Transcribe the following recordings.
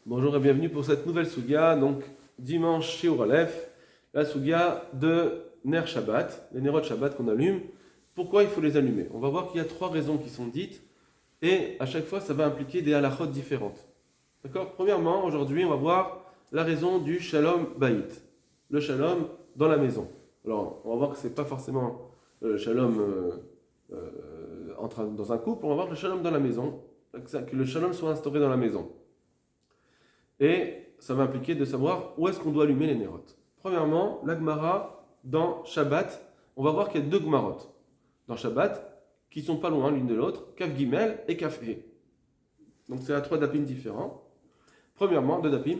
Bonjour et bienvenue pour cette nouvelle Sugia, donc dimanche chez Aleph, la Sugia de Ner Shabbat, les Nerot Shabbat qu'on allume. Pourquoi il faut les allumer? On va voir qu'il y a trois raisons qui sont dites et à chaque fois ça va impliquer des halachot différentes. D'accord? Premièrement, aujourd'hui on va voir la raison du Shalom Bayit, le Shalom dans la maison. Alors on va voir que c'est pas forcément le Shalom dans un couple, on va voir le Shalom dans la maison, que le Shalom soit instauré dans la maison. Et ça va impliquer de savoir où est-ce qu'on doit allumer les Nerot. Premièrement, la Gemara dans Shabbat, on va voir qu'il y a deux Gemarot dans Shabbat qui sont pas loin l'une de l'autre, Kaf Gimel et Kaf He. Donc c'est à trois dapim différents. Premièrement, deux dapim.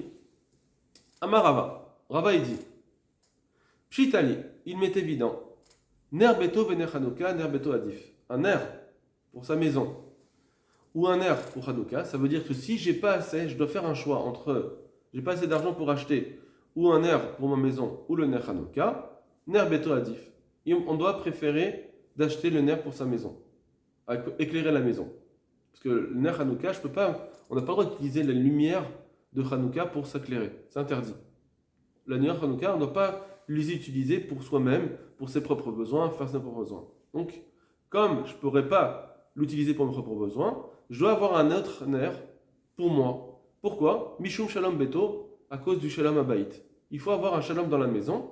Amarava, Rava il dit Pshitali, il m'est évident, Ner Beto Vener Hanouka, Ner Beto Adif. Un ner pour sa maison ou un ner pour Hanouka, ça veut dire que si j'ai pas assez, je dois faire un choix entre j'ai pas assez d'argent pour acheter ou un ner pour ma maison ou le ner Hanouka, ner Beto Adif. Et on doit préférer d'acheter le ner pour sa maison, éclairer la maison. Parce que le ner Hanouka, on n'a pas le droit d'utiliser la lumière de Hanouka pour s'éclairer, c'est interdit. La lumière Hanouka, on ne doit pas les utiliser pour soi-même, pour ses propres besoins, faire ses propres besoins. Donc, comme je ne pourrais pas l'utiliser pour mes propres besoins, je dois avoir un autre ner pour moi. Pourquoi? Mishum Shalom Beto, à cause du Shalom Abayit. Il faut avoir un Shalom dans la maison,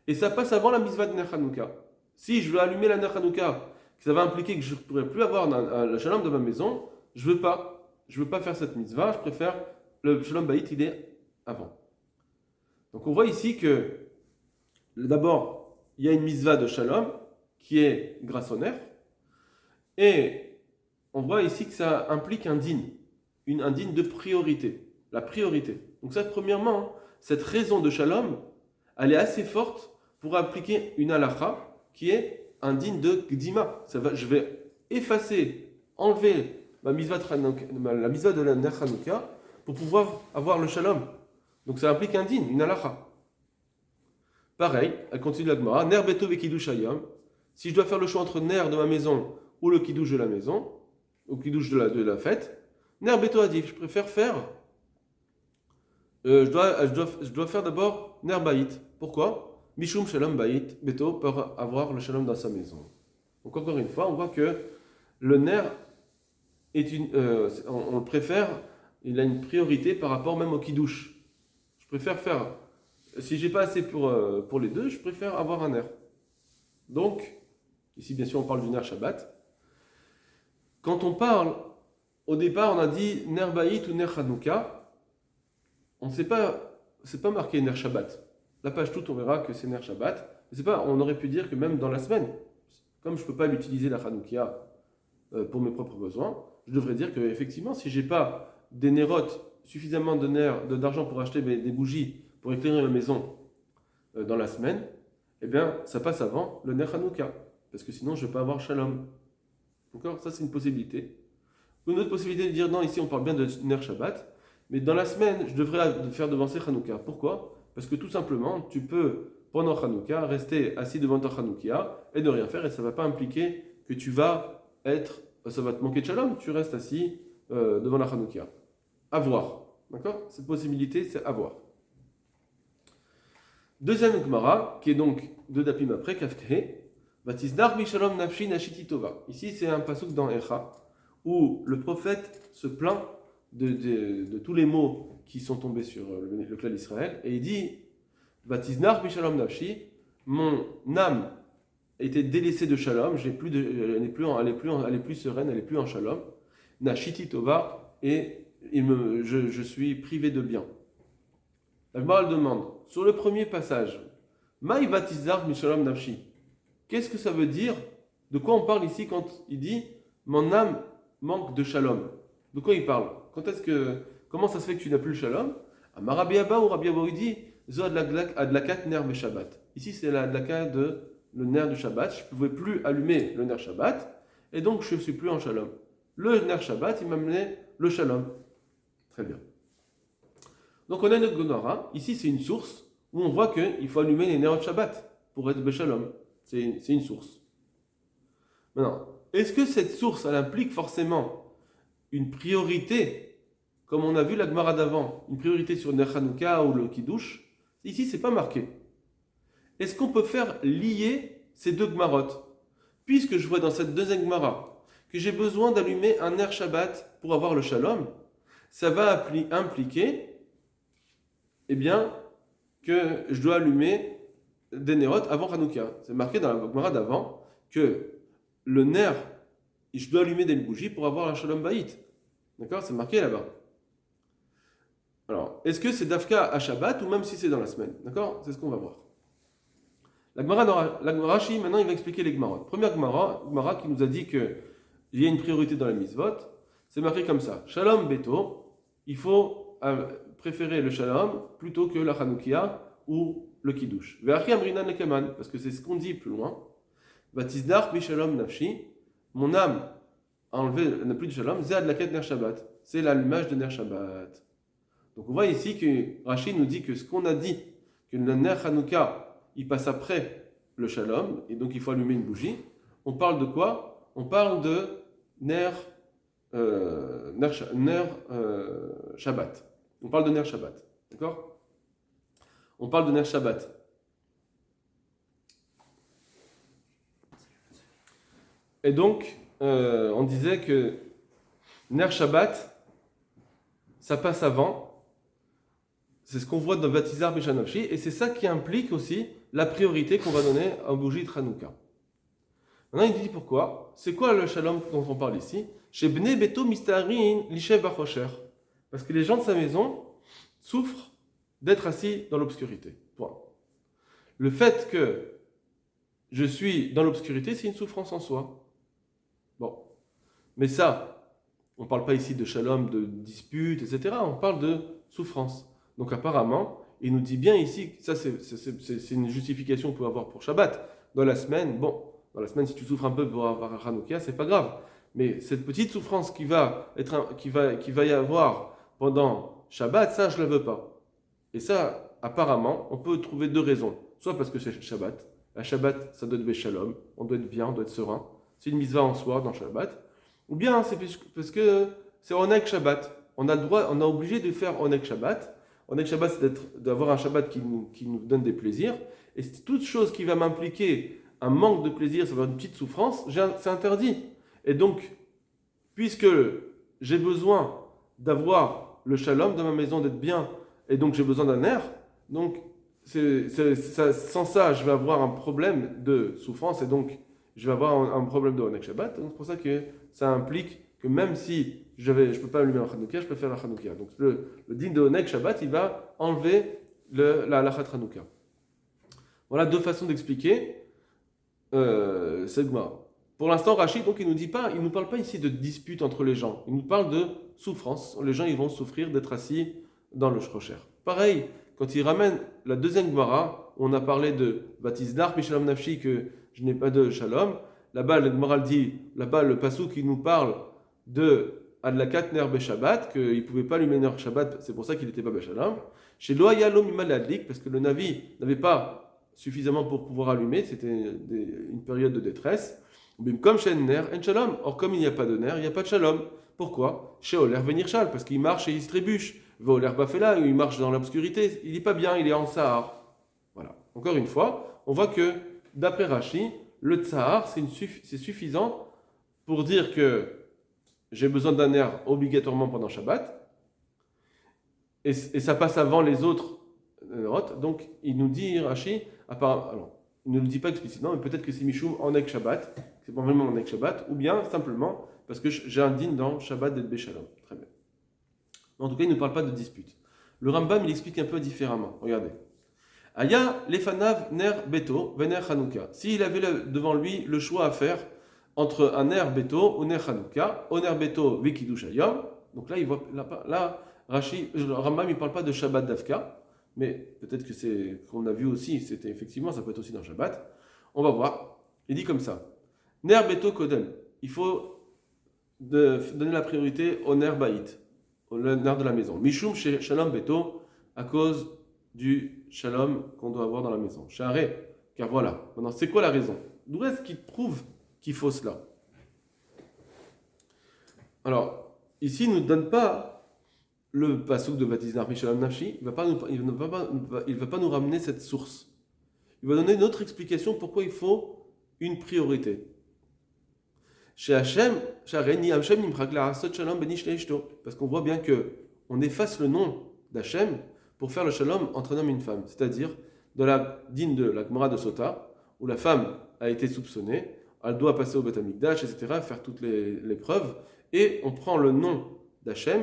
et ça passe avant la mitzvah de Ner Hanouka. Si je veux allumer la Ner Hanouka, ça va impliquer que je ne pourrai plus avoir le Shalom dans ma maison, je ne veux pas. Je ne veux pas faire cette mitzvah, je préfère le Shalom Bayit, il est avant. Donc on voit ici que, d'abord, il y a une mitzvah de Shalom, qui est grâce au ner, et on voit ici que ça implique un din de priorité, la priorité. Donc ça, premièrement, cette raison de Shalom, elle est assez forte pour appliquer une halakha qui est un din de Gdima. Je vais enlever la mitzvah de la Ner Hanouka pour pouvoir avoir le Shalom. Donc ça implique un din, une halakha. Pareil, elle continue la Gemara, Ner Beto ve Kiddush Hayom. Si je dois faire le choix entre Ner de ma maison ou le Kiddush de la maison, ou Kiddush de la fête, Ner Beto Adif, je préfère faire. Je dois faire d'abord Ner Bayit. Pourquoi? Mishum Shalom Bayit, Beto, pour avoir le Shalom dans sa maison. Donc encore une fois, on voit que le Ner on le préfère, il a une priorité par rapport même au Kiddush. Je préfère faire, si j'ai pas assez pour les deux, je préfère avoir un Ner. Donc, ici bien sûr on parle du Ner Shabbat. Quand on parle, au départ on a dit Ner Bayit ou Ner Hanouka, c'est pas marqué Ner Shabbat. La page toute on verra que c'est Ner Shabbat. On aurait pu dire que même dans la semaine, comme je ne peux pas l'utiliser la Hanoukia pour mes propres besoins, je devrais dire que effectivement si j'ai pas des nérotes, suffisamment d'argent pour acheter des bougies pour éclairer ma maison dans la semaine, eh bien ça passe avant le Ner Hanouka, parce que sinon je ne vais pas avoir Shalom. D'accord? Ça, c'est une possibilité. Une autre possibilité de dire non, ici on parle bien de Ner Shabbat, mais dans la semaine, je devrais faire devancer Hanouka. Pourquoi? Parce que tout simplement, tu peux, pendant Hanouka, rester assis devant ta Hanoukia et ne rien faire, et ça ne va pas impliquer que ça va te manquer de Shalom, tu restes assis devant la Hanoukia. À voir. D'accord? Cette possibilité, c'est à voir. Deuxième Gemara, qui est donc deux dapim après, Kafke. Ici, c'est un pasuk dans Echa, où le prophète se plaint de tous les maux qui sont tombés sur le clan d'Israël, et il dit Vatiznar bishalom nafshi, mon âme était délaissée de shalom, elle est plus sereine, elle est plus en shalom, nashiti tova, et je suis privé de bien. La Gemara demande, sur le premier passage, Maï vatiznar bishalom nafshi. Qu'est-ce que ça veut dire? De quoi on parle ici quand il dit mon âme manque de shalom? De quoi il parle? Comment ça se fait que tu n'as plus le shalom? Rabbi Abba ou Rabbi Abba il dit Zo adlakat ner be Shabbat. Ici c'est l'adlaka de le ner du Shabbat. Je ne pouvais plus allumer le ner Shabbat et donc je ne suis plus en shalom. Le ner Shabbat il m'a amené le shalom. Très bien. Donc on a une Gonora. Ici c'est une source où on voit qu'il faut allumer les nerfs de Shabbat pour être be shalom. C'est une source. Maintenant, est-ce que cette source, elle implique forcément une priorité comme on a vu la Gemara d'avant, une priorité sur Ner Hanouka ou le Kiddush, ici c'est pas marqué. Est-ce qu'on peut faire lier ces deux Gemarot? Puisque je vois dans cette deuxième Gemara que j'ai besoin d'allumer un Ner Shabbat pour avoir le Shalom, ça va impliquer, eh bien, que je dois allumer des Nerot avant Hanouka. C'est marqué dans la Gemara d'avant que le Ner, je dois allumer des bougies pour avoir un Shalom Bayit. D'accord? C'est marqué là-bas. Alors, est-ce que c'est Dafka à Shabbat ou même si c'est dans la semaine? D'accord? C'est ce qu'on va voir. La Gemara Rashi, maintenant, il va expliquer les Gemarot. Première Gemara qui nous a dit qu'il y a une priorité dans la mitzvot. C'est marqué comme ça. Shalom Beto, il faut préférer le Shalom plutôt que la Hanoukia ou le Kiddush. Ve'achi amrinan lekeman, parce que c'est ce qu'on dit plus loin. Vatizdar bi Shalom nafshi, mon âme a enlevé n'a plus de Shalom, zad laket ner Shabbat. C'est l'allumage de ner Shabbat. Donc on voit ici que Rashi nous dit que ce qu'on a dit, que le ner Hanouka, il passe après le Shalom, et donc il faut allumer une bougie. On parle de quoi? On parle de ner Shabbat. On parle de ner Shabbat. D'accord? On parle de ner Shabbat. Et donc, on disait que ner Shabbat, ça passe avant. C'est ce qu'on voit dans Vatizar Beshanavshi, et c'est ça qui implique aussi la priorité qu'on va donner aux bougies de Hanouka. Maintenant, il dit pourquoi. C'est quoi le shalom dont on parle ici? Chez Bnei Beto Mistarin Lishev Bachosher. Parce que les gens de sa maison souffrent d'être assis dans l'obscurité. Point. Le fait que je suis dans l'obscurité, c'est une souffrance en soi. Bon. Mais ça, on ne parle pas ici de shalom, de dispute, etc. On parle de souffrance. Donc apparemment, il nous dit bien ici, ça c'est une justification qu'on peut avoir pour Shabbat. Dans la semaine, si tu souffres un peu pour avoir Hanouka, c'est pas grave. Mais cette petite souffrance qui va y avoir pendant Shabbat, ça je ne la veux pas. Et ça, apparemment, on peut trouver deux raisons. Soit parce que c'est Shabbat. À Shabbat, ça doit être Shalom, on doit être bien, on doit être serein. C'est une mitzvah en soi dans Shabbat. Ou bien c'est parce que c'est Oneg Shabbat. On a obligé de faire Oneg Shabbat. Oneg Shabbat, c'est d'avoir un Shabbat qui nous donne des plaisirs. Et toute chose qui va m'impliquer un manque de plaisir, ça va être une petite souffrance, c'est interdit. Et donc, puisque j'ai besoin d'avoir le shalom dans ma maison, d'être bien, et donc j'ai besoin d'un air, donc sans ça, je vais avoir un problème de souffrance, et donc je vais avoir un problème de Oneg Shabbat. Donc c'est pour ça que ça implique que même si je ne peux pas allumer la Hanouka, je peux faire la Hanouka. Donc le din de Oneg Shabbat, il va enlever la halachat Hanouka. Voilà deux façons d'expliquer cette Gemara. Pour l'instant, Rachid, donc, il ne nous parle pas ici de dispute entre les gens. Il nous parle de souffrance. Les gens, ils vont souffrir d'être assis dans le shrocher. Pareil, quand il ramène la deuxième Gemara, on a parlé de Batizdar, Pishalom Nafshi, que je n'ai pas de Shalom. Là-bas, le Gemara dit, le Passou qui nous parle de Adlakat Ner Beshabbat, qu'il ne pouvait pas allumer Ner Shabbat, c'est pour ça qu'il n'était pas Beshalom. Chez Loayalom Imal Adlik, parce que le Navi n'avait pas suffisamment pour pouvoir allumer, c'était une période de détresse. Comme chez Ner, en Shalom. Or, comme il n'y a pas de Ner, il n'y a pas de Shalom. Pourquoi? Chez Oler Venir Shal, parce qu'il marche et il se trébuche. Oler Bafela, il marche dans l'obscurité. Il n'est pas bien, il est en Sahar. Voilà. Encore une fois, on voit que, d'après Rashi, le Tsahar, c'est suffisant pour dire que j'ai besoin d'un air obligatoirement pendant Shabbat. Et ça passe avant les autres. Donc, il nous dit, Rashi, alors, il ne le dit pas explicitement, mais peut-être que c'est Mishum en Ek Shabbat, c'est pas vraiment en Ek Shabbat, ou bien simplement parce que j'ai un din dans Shabbat d'être Beshalom. Très bien. En tout cas, il ne parle pas de dispute. Le Rambam, il explique un peu différemment. Regardez. Aya lefanav ner beto vener Hanouka. S'il avait devant lui le choix à faire entre un ner beto ou ner Hanouka, au ner beto vikidush ayom, donc là, il voit, là Rashi, le Rambam, il ne parle pas de Shabbat d'Afka, mais peut-être que c'est qu'on a vu aussi, c'était effectivement, ça peut être aussi dans Shabbat. On va voir. Il dit comme ça. Ner beto kodem. Il faut donner la priorité au ner baït, au ner de la maison. Mishum shalom beto, à cause du shalom qu'on doit avoir dans la maison. Charé, car voilà. Maintenant, c'est quoi la raison? D'où est-ce qu'il prouve qu'il faut cela? Alors, ici, il ne nous donne pas le pasuk de Vatiznar Mishalam Nafshi, il va pas nous ramener cette source. Il va donner une autre explication pourquoi il faut une priorité. Chez Hachem, parce qu'on voit bien que on efface le nom d'Hachem pour faire le shalom entre un homme et une femme. C'est-à-dire, dans la digne de la Gemara de Sota, où la femme a été soupçonnée, elle doit passer au Beth Amikdash, etc., faire toutes les preuves, et on prend le nom d'Hachem,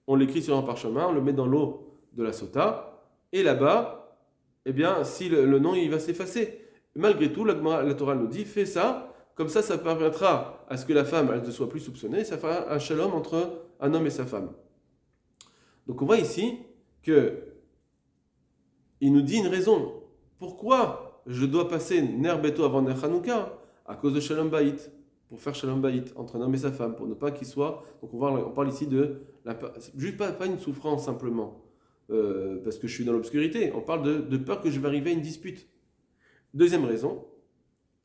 on l'écrit sur un parchemin, on le met dans l'eau de la Sota, et là-bas, eh bien, si le nom il va s'effacer. Malgré tout, la Torah nous dit, fais ça, comme ça permettra à ce que la femme elle ne soit plus soupçonnée, ça fera un shalom entre un homme et sa femme. Donc on voit ici que il nous dit une raison. Pourquoi je dois passer Ner Beto avant Ner Hanouka? À cause de Shalom Bayit, pour faire Shalom Bayit entre un homme et sa femme, pour ne pas qu'il soit. Donc on parle ici de juste pas une souffrance simplement, parce que je suis dans l'obscurité. On parle de peur que je vais arriver à une dispute. Deuxième raison.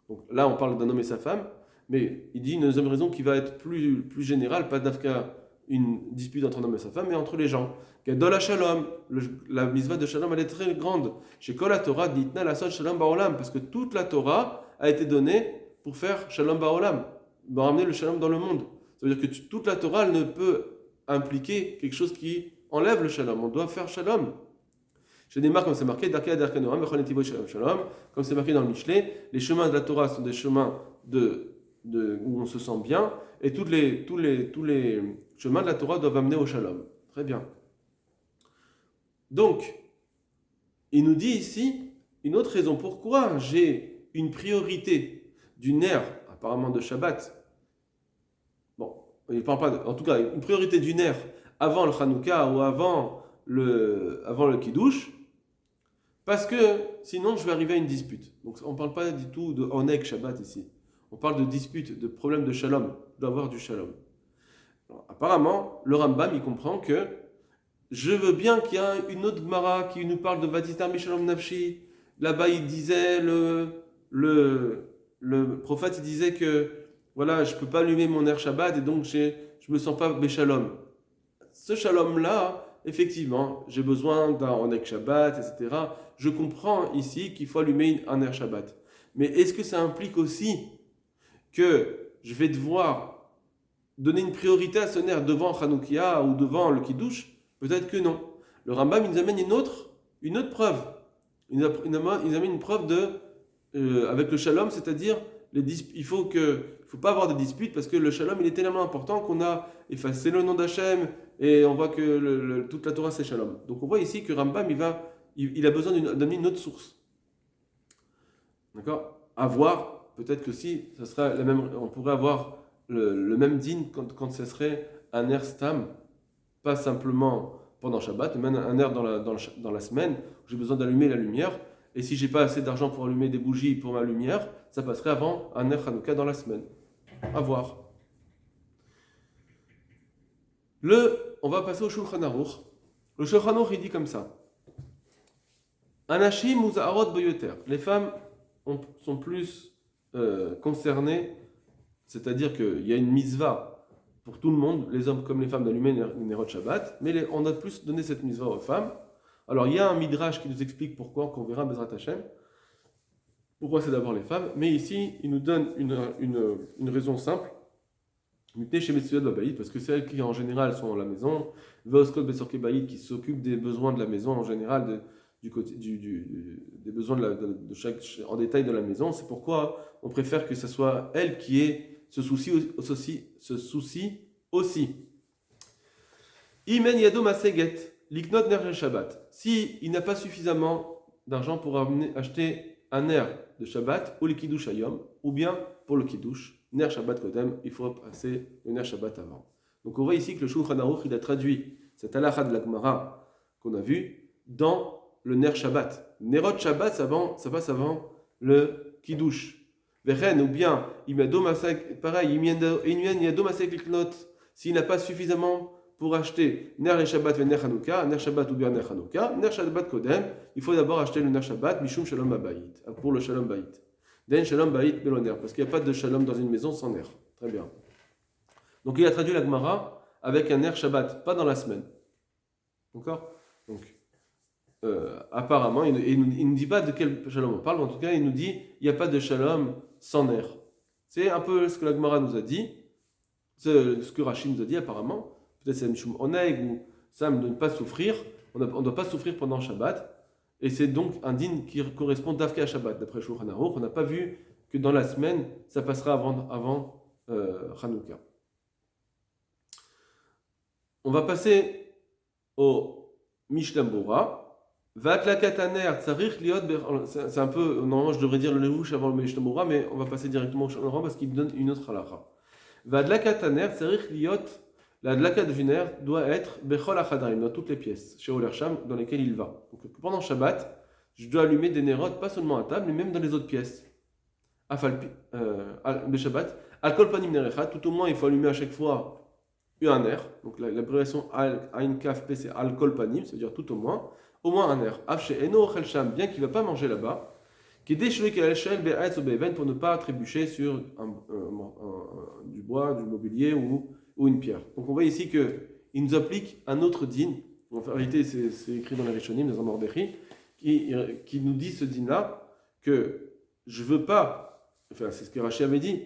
Donc là on parle d'un homme et sa femme, mais il dit une deuxième raison qui va être plus générale, pas d'Afka une dispute entre un homme et sa femme, mais entre les gens. Gadol Shalom, la mitzvah de Shalom, elle est très grande. Chez Kol Torah, ditna la sod Shalom Baolam, parce que toute la Torah a été donnée pour faire Shalom Baolam, pour ramener le Shalom dans le monde. Ça veut dire que toute la Torah elle ne peut impliquer quelque chose qui enlève le Shalom. On doit faire Shalom. Chez Neymar, comme c'est marqué, Darkei Darkei Noam, Vechol Netivot Shalom Shalom, comme c'est marqué dans le Michelet, les chemins de la Torah sont des chemins où on se sent bien, et tous les chemins de la Torah doivent amener au Shalom. Très bien. Donc, il nous dit ici une autre raison. Pourquoi j'ai une priorité du ner, apparemment de Shabbat. Bon, il ne parle pas, en tout cas, une priorité du ner avant le Hanouka ou avant le Kiddush, parce que sinon je vais arriver à une dispute. Donc on ne parle pas du tout de Oneg Shabbat ici. On parle de dispute, de problème de shalom, d'avoir du shalom. Alors, apparemment, le Rambam, il comprend que je veux bien qu'il y ait une autre Gemara qui nous parle de Vatiznar Mishalom Nafshi. Là-bas, il disait, le prophète, il disait que voilà, je ne peux pas allumer mon air Shabbat et donc je ne me sens pas Béchalom. Ce shalom-là, effectivement, j'ai besoin d'un Oneg Shabbat, etc. Je comprends ici qu'il faut allumer un air Shabbat. Mais est-ce que ça implique aussi que je vais devoir donner une priorité à ce nerf devant Hanoukia ou devant le Kiddush? Peut-être que non. Le Rambam il nous amène une autre preuve. Il nous amène une preuve avec le shalom, c'est-à-dire il faut pas avoir de dispute parce que le shalom il est tellement important qu'on a effacé le nom d'Hachem et on voit que toute la Torah c'est shalom. Donc on voit ici que Rambam il a besoin d'amener une autre source. D'accord? À voir. Peut-être que si, ça sera on pourrait avoir le même din quand ce serait un air stam, pas simplement pendant Shabbat, mais un air dans la semaine, où j'ai besoin d'allumer la lumière, et si j'ai pas assez d'argent pour allumer des bougies pour ma lumière, ça passerait avant un air Hanouka dans la semaine. À voir. On va passer au Shulchan Aruch. Le Shulchan Aruch, il dit comme ça. Anashim ou Zaharot Boyoter. Les femmes sont plus concernés, c'est-à-dire qu'il y a une mitzvah pour tout le monde, les hommes comme les femmes, d'allumer une Nerot Shabbat, mais on a plus donné cette mitzvah aux femmes. Alors il y a un midrash qui nous explique pourquoi, qu'on verra Bezrat Hashem, pourquoi c'est d'abord les femmes, mais ici il nous donne une raison simple, parce que c'est elles qui en général sont à la maison, qui s'occupent des besoins de la maison en général, des besoins de chaque en détail de la maison. C'est pourquoi on préfère que ce soit elle qui ait ce souci aussi. Imen yado maseget liknot ner Shabbat. Si il n'a pas suffisamment d'argent pour acheter un ner de Shabbat ou le kiddush hayom, ou bien pour le kiddush ner Shabbat kodem, il faut passer le ner Shabbat avant. Donc on voit ici que le Shulchan Aruch il a traduit cette halakha de la Gemara qu'on a vu dans le ner Shabbat. Nerot Shabbat, ça passe avant le Kiddush. Vechen, ou bien, pareil, s'il n'a pas suffisamment pour acheter Ner le Shabbat et Ner Hanouka, Ner Shabbat ou bien Ner Hanouka, Ner Shabbat Kodem, il faut d'abord acheter le Ner Shabbat, Mishum Shalom Habayit, pour le Shalom Bayit. Den Shalom Bayit Beloner, parce qu'il n'y a pas de Shalom dans une maison sans Ner. Très bien. Donc il a traduit la Gemara avec un Ner Shabbat, pas dans la semaine. D'accord? Donc, apparemment, il ne dit pas de quel shalom on parle, mais en tout cas, il nous dit il n'y a pas de shalom sans ner. C'est un peu ce que la Gemara nous a dit, c'est ce que Rachid nous a dit apparemment. Peut-être c'est Mishum Oneg ou Sam de ne pas souffrir. On ne doit pas souffrir pendant Shabbat. Et c'est donc un din qui correspond d'Afka à Shabbat, d'après Shulchan Aruch. On n'a pas vu que dans la semaine, ça passera avant Hanouka. On va passer au Mishnah Bora. C'est un peu, normalement je devrais dire le Levouche avant le Mishnah Bora, mais on va passer directement au Shulchan parce qu'il donne une autre halakha. Vadlakataner, tzarich liot, la dlaka de viner doit être bechol achadarim, dans toutes les pièces, chez Olersham, dans lesquelles il va. Donc pendant Shabbat, je dois allumer des nérotes, pas seulement à table, mais même dans les autres pièces. Afalpi, Shabbat, alkol panim nerecha, tout au moins il faut allumer à chaque fois un ner. Donc l'abréviation ain kaf p c'est alkol panim, ça veut dire tout au moins un ner. Afshe eno ochel sham, bien qu'il ne va pas manger là-bas. Pour ne pas trébucher sur du bois, du mobilier ou une pierre. Donc on voit ici qu'il nous applique un autre din, en réalité c'est écrit dans les Rishonim, dans un Mordechai, qui nous dit ce din-là, que je veux pas, enfin c'est ce que Rashi avait dit,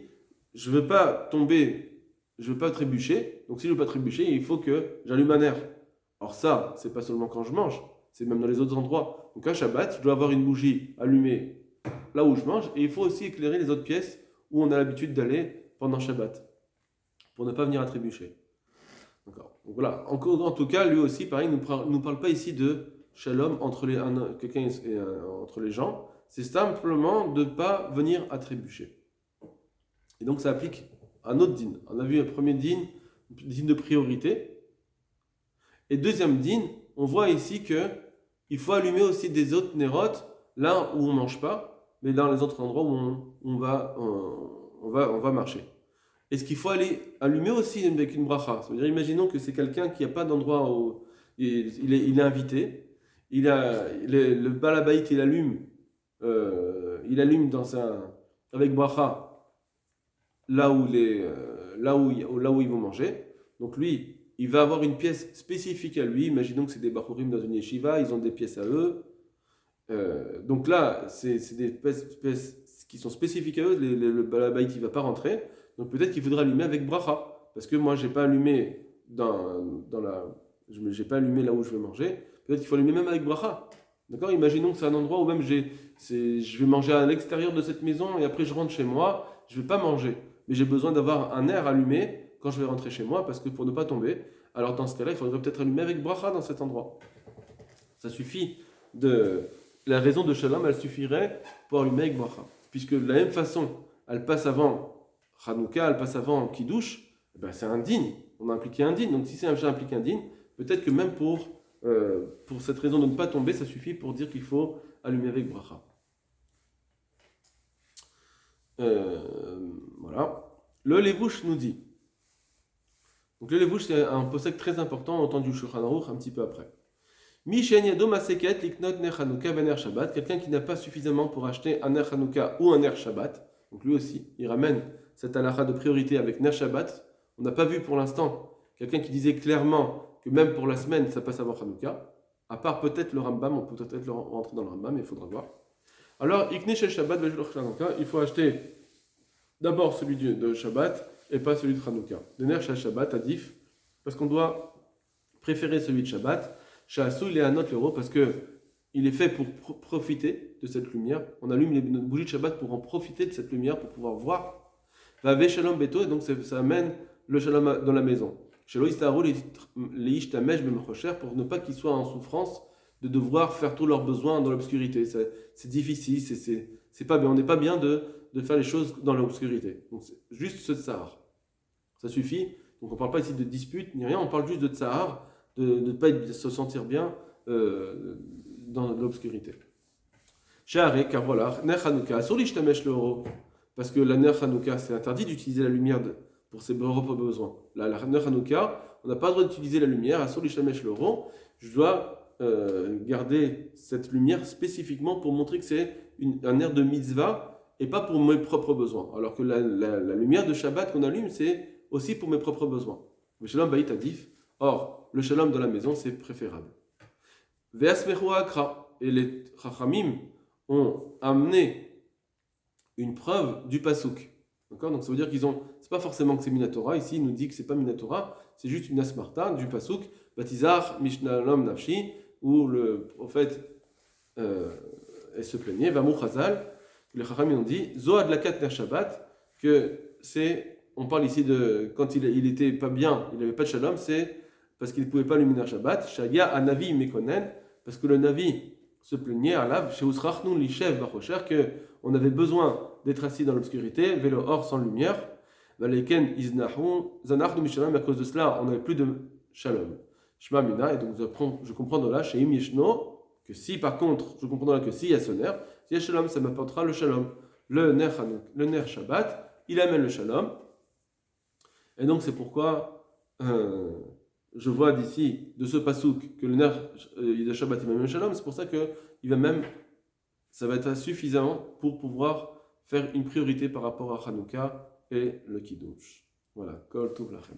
je veux pas tomber, je veux pas trébucher, donc si je veux pas trébucher, il faut que j'allume un air. Or ça, c'est pas seulement quand je mange, c'est même dans les autres endroits. Donc à Shabbat, je dois avoir une bougie allumée là où je mange, et il faut aussi éclairer les autres pièces où on a l'habitude d'aller pendant Shabbat, pour ne pas venir à trébucher. D'accord. Donc voilà, en tout cas, lui aussi, pareil, ne nous parle pas ici de shalom entre entre les gens, c'est simplement de ne pas venir à trébucher. Et donc ça applique un autre din. On a vu un premier din de priorité, et deuxième din, on voit ici qu'il faut allumer aussi des autres nérotes, là où on ne mange pas, mais dans les autres endroits où on va marcher. Est-ce qu'il faut aller allumer aussi avec une bracha? C'est-à-dire, imaginons que c'est quelqu'un qui n'a pas d'endroit où il est invité, le balabait il allume avec bracha là où ils vont manger. Donc lui, il va avoir une pièce spécifique à lui. Imaginons que c'est des bachurim dans une yeshiva, ils ont des pièces à eux. Donc là, c'est des pièces qui sont spécifiques à eux, le balabait il ne va pas rentrer, donc peut-être qu'il faudra allumer avec bracha, parce que moi j'ai pas allumé j'ai pas allumé là où je vais manger, peut-être qu'il faut allumer même avec bracha. D'accord? Imaginons que c'est un endroit où même je vais manger à l'extérieur de cette maison et après je rentre chez moi, je vais pas manger, mais j'ai besoin d'avoir un air allumé quand je vais rentrer chez moi, parce que pour ne pas tomber, alors dans ce cas-là, il faudrait peut-être allumer avec bracha dans cet endroit. Ça suffit la raison de Shalom, elle suffirait pour allumer avec bracha. Puisque de la même façon, elle passe avant Hanouka, elle passe avant Kiddush, c'est un din. On a impliqué un din. Donc si c'est impliqué un din, peut-être que même pour cette raison de ne pas tomber, ça suffit pour dire qu'il faut allumer avec bracha. Voilà. Le Levouche nous dit. Donc le Levouche, c'est un posek très important, entendu Shulchan Aruch un petit peu après. Quelqu'un qui n'a pas suffisamment pour acheter un ner Hanouka ou un ner Shabbat, donc lui aussi, il ramène cette halakha de priorité avec ner Shabbat. On n'a pas vu pour l'instant quelqu'un qui disait clairement que même pour la semaine, ça passe avant Hanouka, à part peut-être le Rambam, on peut peut-être rentrer dans le Rambam, mais il faudra voir. Alors, Ikne Shel Shabbat, il faut acheter d'abord celui de Shabbat et pas celui de Hanouka. Le ner Shel Shabbat, adif, parce qu'on doit préférer celui de Shabbat. Sha'asou, il est à notre l'euro parce qu'il est fait pour profiter de cette lumière. On allume les bougies de Shabbat pour en profiter de cette lumière, pour pouvoir voir. Va shalom beto, et donc ça amène le shalom dans la maison. Shelo istaru leish tamesh b'mechocher, pour ne pas qu'ils soient en souffrance de devoir faire tous leurs besoins dans l'obscurité. C'est difficile, c'est pas bien. On n'est pas bien de faire les choses dans l'obscurité. Donc c'est juste ce tsahar. Ça suffit. Donc on ne parle pas ici de dispute ni rien, on parle juste de tsahar, de ne pas se sentir bien dans l'obscurité. Sha'are, car voilà, ner Hanouka, sur l'ishtamesh l'euro, parce que la ner Hanouka, c'est interdit d'utiliser la lumière pour ses propres besoins. La ner Hanouka, on n'a pas le droit d'utiliser la lumière, sur l'ishtamesh l'euro, je dois garder cette lumière spécifiquement pour montrer que c'est un air de mitzvah et pas pour mes propres besoins. Alors que la lumière de Shabbat qu'on allume, c'est aussi pour mes propres besoins. Shalom Bayit Adif. Or, le shalom dans la maison, c'est préférable. Ve'asmechu akra. Et les Chachamim ont amené une preuve du pasuk. D'accord? Donc ça veut dire qu'ils ont. C'est pas forcément que c'est Minatora. Ici, il nous dit que c'est pas Minatora, c'est juste une asmarta du pasuk. Batizar, Mishnalom Nafshi, où le prophète se plaignait, Vamou Chazal. Les Chachamim ont dit Zoad lakat ner Shabbat, que c'est. On parle ici de quand il était pas bien, il n'avait pas de shalom, c'est parce qu'il ne pouvait pas illuminer Shabbat. Shaya anavi mekonen, parce que le navi se plaignait à l'ave, chez Usrachnu Lishev Bachocher, qu'on avait besoin d'être assis dans l'obscurité, vélo hors sans lumière. Valeken Iznahu, Zanachnu Mishalom, à cause de cela, on n'avait plus de shalom. Shma Mina, et donc je comprends de là, chez Im Yeshno, que si par contre, je comprends de là que si il y a ce ner, si il y a shalom, ça m'apportera le shalom. Le ner Shabbat, il amène le shalom. Et donc c'est pourquoi je vois d'ici, de ce pasouk, que le ner de Shabbat il va même shalom, c'est pour ça que ça va être suffisant pour pouvoir faire une priorité par rapport à Hanouka et le Kiddush. Voilà, Kol Tov Lachem.